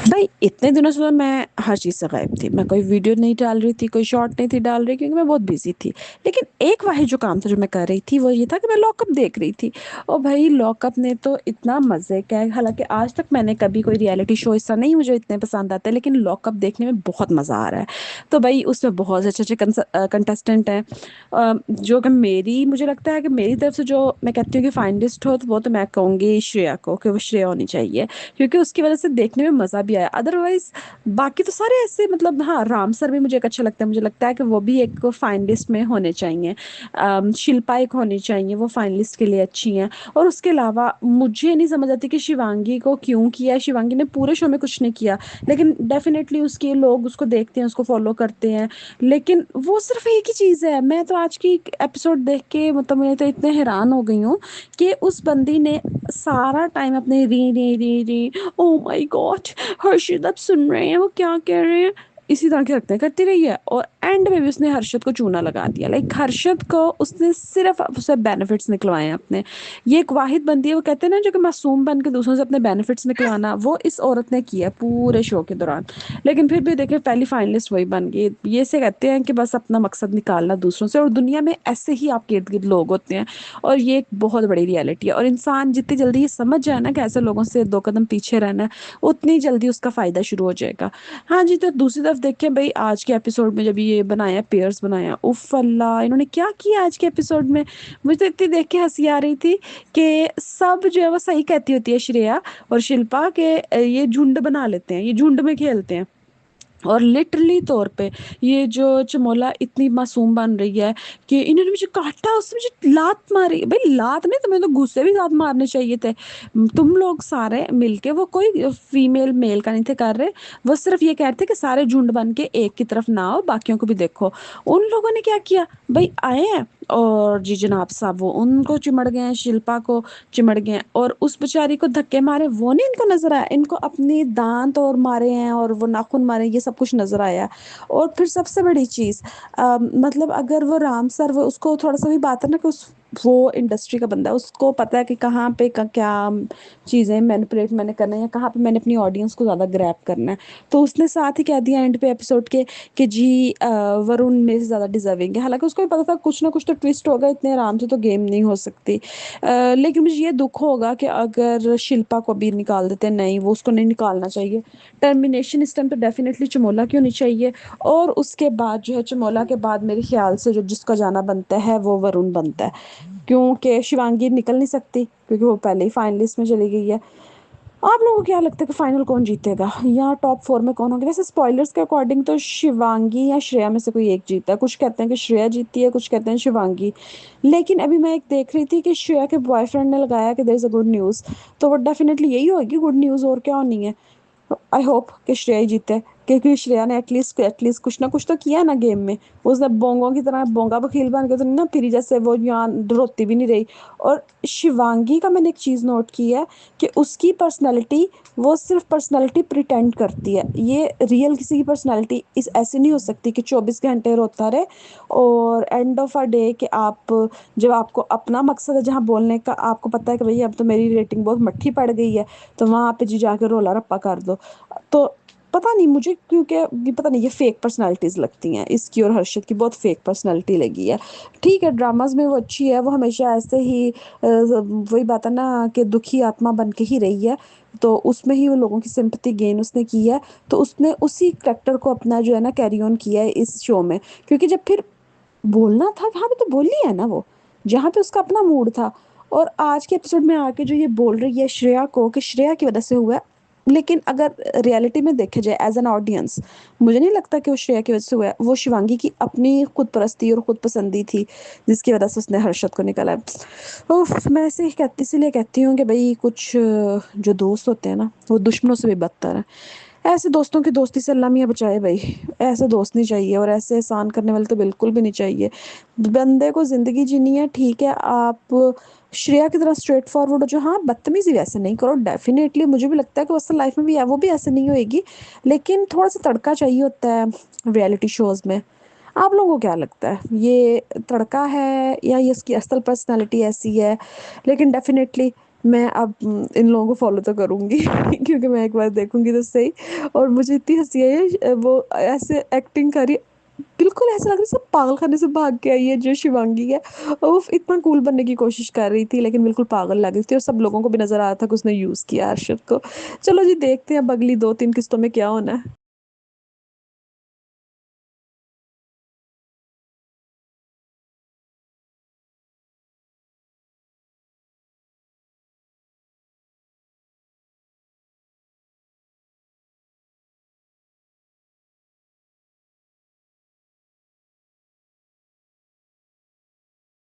भाई इतने दिनों से तो मैं हर चीज़ से गायब थी। मैं कोई वीडियो नहीं डाल रही थी, कोई शॉर्ट नहीं थी डाल रही, क्योंकि मैं बहुत बिज़ी थी। लेकिन एक वाहिद जो काम था जो मैं कर रही थी वो ये था कि मैं लॉकअप देख रही थी। और भाई लॉकअप ने तो इतना मज़े का है, हालाँकि आज तक मैंने कभी कोई रियलिटी शो ऐसा नहीं मुझे इतने पसंद आते, लेकिन लॉकअप देखने में बहुत मज़ा आ रहा है। तो भाई उसमें बहुत अच्छे-अच्छे कंटेस्टेंट हैं। जो कि मेरी मुझे लगता है कि मेरी तरफ से जो मैं कहती हूँ कि फाइनलिस्ट हो, तो वो तो मैं कहूँगी श्रेया को, कि वो श्रेया होनी चाहिए। क्योंकि उसकी वजह से देखने में मज़ा भी आया। अदरवाइज़ बाकी तो सारे ऐसे, मतलब हाँ, राम सर भी मुझे एक अच्छा लगता है। मुझे लगता है कि वो भी एक फाइनलिस्ट में होने चाहिए। शिल्पा एक होनी चाहिए, वो फाइनलिस्ट के लिए अच्छी हैं। और उसके अलावा मुझे नहीं समझ आती कि शिवांगी को क्यों किया। शिवांगी ने पूरे शो में कुछ नहीं किया, लेकिन डेफिनेटली उसके लोग उसको देखते हैं, उसको फॉलो करते हैं। लेकिन वो सिर्फ एक ही चीज़ है। मैं तो आज की एपिसोड देख के, मतलब मैं तो इतने हैरान हो गई हूँ कि उस बंदी ने सारा टाइम अपने री री री री, ओह माय गॉड, हर्षित आप सुन रहे हैं वो क्या कह रहे हैं, इसी तरह के रखते करती रही है। और एंड में भी उसने हर्षद को चूना लगा दिया। लाइक हर्षद को उसने सिर्फ उससे बेनिफिट्स निकलवाए हैं अपने। ये एक वाहिद बंदी है, वो कहते हैं ना, जो कि मासूम बन के दूसरों से अपने बेनिफिट्स निकलवाना, वो इस औरत ने किया पूरे शो के दौरान। लेकिन फिर भी देखिए, पहली फाइनलिस्ट वही बन गई। ये से कहते हैं कि बस अपना मकसद निकालना दूसरों से, और दुनिया में ऐसे ही आपके इर्द गिर्द लोग होते हैं। और ये एक बहुत बड़ी रियलिटी है। और इंसान जितनी जल्दी ये समझ जाए ना कि ऐसे लोगों से दो कदम पीछे रहना है, उतनी जल्दी उसका फायदा शुरू हो जाएगा। हाँ जी, तो दूसरी तरफ देखें भाई, आज के एपिसोड में जब ये बनाया, पेयर्स बनाया, उफ अल्लाह, इन्होंने क्या किया आज के एपिसोड में। मुझे तो इतनी देख के हंसी आ रही थी कि सब जो है वो सही कहती होती है श्रेया और शिल्पा के, ये झुंड बना लेते हैं, ये झुंड में खेलते हैं। और लिटरली तौर पे ये जो चमोला इतनी मासूम बन रही है कि इन्होंने मुझे काटा, उसने मुझे लात मारी। भाई लात नहीं, तुम्हें तो गुस्से भी साथ मारने चाहिए थे। तुम लोग सारे मिलके, वो कोई फीमेल मेल का नहीं थे कर रहे। वो सिर्फ ये कहते कि सारे झुंड बन के एक की तरफ ना आओ, बाकियों को भी देखो। उन लोगों ने क्या किया भाई, आए हैं और जी जनाब साहब वो उनको चिमड़ गए हैं, शिल्पा को चिमड़ गए हैं। और उस बेचारी को धक्के मारे, वो नहीं इनको नजर आया। इनको अपनी दांत और मारे हैं और वो नाखून मारे, ये सब कुछ नजर आया। और फिर सबसे बड़ी चीज, मतलब अगर वो राम सर, वो उसको थोड़ा सा भी बात है ना कि उस वो इंडस्ट्री का बंदा है, उसको पता है कि कहाँ पे क्या चीज़ें मैनिपुलेट मैंने करना है, या कहाँ पे मैंने अपनी ऑडियंस को ज़्यादा ग्रैब करना है। तो उसने साथ ही कह दिया एंड पे एपिसोड के कि जी वरुण मेरे से ज़्यादा डिजर्विंग है। हालांकि उसको भी पता था कुछ ना कुछ तो ट्विस्ट होगा, इतने आराम से तो गेम नहीं हो सकती। लेकिन मुझे ये दुख होगा कि अगर शिल्पा को भी निकाल देते। नहीं, वो उसको नहीं निकालना चाहिए। टर्मिनेशन इस टाइम तो डेफिनेटली चमोला की होनी चाहिए। और उसके बाद जो है, चमोला के बाद मेरे ख्याल से जो जिसका जाना बनता है वो वरुण बनता है। क्योंकि शिवांगी निकल नहीं सकती, क्योंकि वो पहले ही फाइनलिस्ट में चली गई है। आप लोगों को क्या लगता है कि फाइनल कौन जीतेगा, या टॉप फोर में कौन होगा? वैसे स्पॉयलर्स के अकॉर्डिंग तो शिवांगी या श्रेया में से कोई एक जीता है। कुछ कहते हैं कि श्रेया जीती है, कुछ कहते हैं शिवांगी। लेकिन अभी मैं एक देख रही थी कि श्रेया के बॉयफ्रेंड ने लगाया कि there is a good news. तो वो डेफिनेटली यही होगी गुड न्यूज़, और क्या होनी है। आई होप कि श्रेया ही जीते, क्योंकि श्रेया ने एटलीस्ट कुछ ना कुछ तो किया ना गेम में। उसने बोंगों की तरह बोंगा बखील बन के तो नहीं ना फिरी, जैसे वो यहाँ रोती भी नहीं रही। और शिवांगी का मैंने एक चीज़ नोट की है कि उसकी पर्सनैलिटी, वो सिर्फ पर्सनैलिटी प्रिटेंड करती है। ये रियल किसी की पर्सनैलिटी इस ऐसी नहीं हो सकती कि 24 घंटे रोता रहे, और एंड ऑफ अ डे कि आप, जब आपको अपना मकसद है जहाँ बोलने का, आपको पता है कि भाई अब तो मेरी रेटिंग बहुत मट्ठी पड़ गई है, तो वहाँ पे जी जाके रोला रप्पा कर दो। तो पता नहीं मुझे, क्योंकि ये पता नहीं, ये फेक पर्सनालिटीज लगती हैं इसकी, और हर्षित की बहुत फेक पर्सनालिटी लगी है। ठीक है, ड्रामाज में वो अच्छी है, वो हमेशा ऐसे ही वही बात है ना कि दुखी आत्मा बन के ही रही है। तो उसमें ही वो लोगों की सिंपैथी गेन उसने की है। तो उसने उसी करेक्टर को अपना जो है ना कैरी ऑन किया है इस शो में। क्योंकि जब फिर बोलना था वहां पे तो बोली है ना वो, जहाँ पे उसका अपना मूड था। और आज के एपिसोड में आके जो ये बोल रही है श्रेया को कि श्रेया की वजह से हुआ है। लेकिन अगर रियलिटी में देखे जाए एज एन ऑडियंस, मुझे नहीं लगता कि वो श्रेया की वजह से हुआ है। वो शिवांगी की अपनी खुद परस्ती और खुद पसंदी थी, जिसकी वजह से उसने हर्षद को निकाला है। उफ, मैं ऐसे ही कहती, इसीलिए कहती हूँ कि भाई कुछ जो दोस्त होते हैं ना, वो दुश्मनों से भी बदतर है। ऐसे दोस्तों की दोस्ती से अल्लाह मियाँ बचाए भाई। ऐसे दोस्त नहीं चाहिए, और ऐसे एहसान करने वाले तो बिल्कुल भी नहीं चाहिए। बंदे को जिंदगी जीनी है, ठीक है, आप श्रेया की तरह स्ट्रेट फॉरवर्ड हो जो, हाँ, बदतमीजी वैसे नहीं करो। डेफिनेटली मुझे भी लगता है कि असल लाइफ में भी है, वो भी ऐसे नहीं होएगी। लेकिन थोड़ा सा तड़का चाहिए होता है रियलिटी शोज में। आप लोगों को क्या लगता है, ये तड़का है या ये इसकी असल पर्सनालिटी ऐसी है? लेकिन डेफिनेटली मैं अब इन लोगों को फ़ॉलो तो करूँगी क्योंकि मैं एक बार देखूँगी तो सही। और मुझे इतनी हँसी आई है वो ऐसे एक्टिंग करी, बिल्कुल ऐसा लग रहा है सब पागलखाने से भाग के आई है जो शिवांगी है। वो इतना कूल बनने की कोशिश कर रही थी लेकिन बिल्कुल पागल लग रही थी और सब लोगों को भी नज़र आ रहा था कि उसने यूज़ किया अरशद को। चलो जी देखते हैं अब अगली 2-3 किस्तों में क्या होना है।